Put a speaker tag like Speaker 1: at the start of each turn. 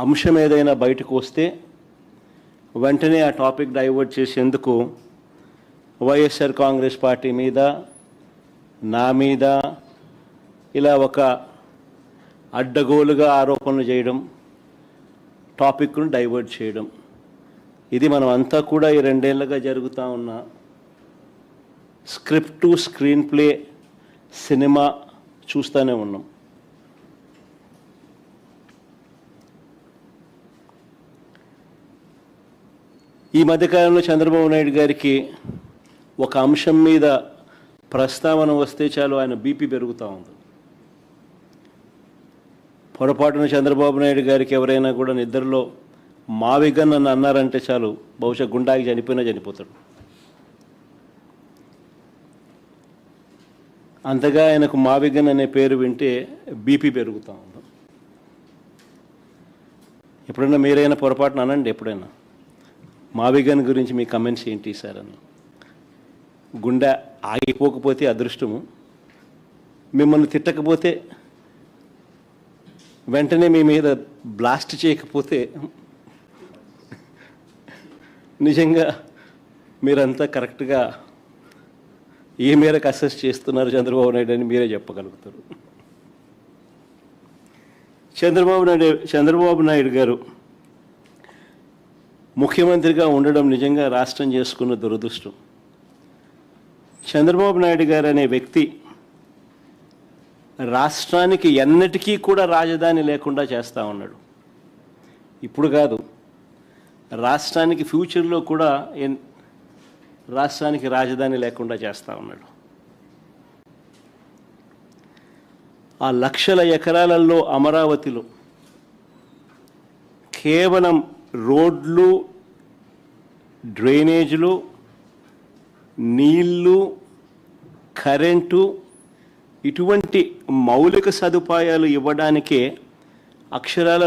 Speaker 1: అంశం ఏదైనా బయటకు వస్తే వెంటనే ఆ టాపిక్ డైవర్ట్ చేసేందుకు వైఎస్ఆర్ కాంగ్రెస్ పార్టీ మీద, నా మీద ఇలా ఒక అడ్డగోలుగా ఆరోపణలు చేయడం, టాపిక్ను డైవర్ట్ చేయడం, ఇది మనం అంతా కూడా ఈ 2 ఏళ్లుగా జరుగుతూ ఉన్న script to screen play cinema చూస్తూనే ఉన్నాం. ఈ మధ్యకాలంలో చంద్రబాబు నాయుడు గారికి ఒక అంశం మీద ప్రస్తావన వస్తే చాలు ఆయన బీపీ పెరుగుతూ ఉంది. పొరపాటున చంద్రబాబు నాయుడు గారికి ఎవరైనా కూడా నిద్రలో మావిగన్ అని అన్నారంటే చాలు, బహుశా గుండాకి చనిపోతాడు. అంతగా ఆయనకు మావిగన్ అనే పేరు వింటే బీపీ పెరుగుతూ ఉంది. ఎప్పుడైనా మీరైనా పొరపాటున అనండి, ఎప్పుడైనా మావిగన్ గురించి మీ కమెంట్స్ ఏంటి సార్ అని. గుండె ఆగిపోకపోతే అదృష్టము, మిమ్మల్ని తిట్టకపోతే, వెంటనే మీ మీద బ్లాస్ట్ చేయకపోతే నిజంగా మీరంతా కరెక్ట్గా ఏ మేరకు అసెస్ చేస్తున్నారు చంద్రబాబు నాయుడు అని మీరే చెప్పగలుగుతారు. చంద్రబాబు నాయుడు గారు ముఖ్యమంత్రిగా ఉండడం నిజంగా రాష్ట్రం చేసుకున్న దురదృష్టం. చంద్రబాబు నాయుడు గారు అనే వ్యక్తి రాష్ట్రానికి ఎన్నటికీ కూడా రాజధాని లేకుండా చేస్తూ ఉన్నాడు. ఇప్పుడు కాదు, రాష్ట్రానికి ఫ్యూచర్లో కూడా రాష్ట్రానికి రాజధాని లేకుండా చేస్తూ ఉన్నాడు. ఆ లక్షల ఎకరాలలో అమరావతిలో కేవలం రోడ్లు, డ్రైనేజీలు, నీళ్ళు, కరెంటు ఇటువంటి మౌలిక సదుపాయాలు ఇవ్వడానికే అక్షరాల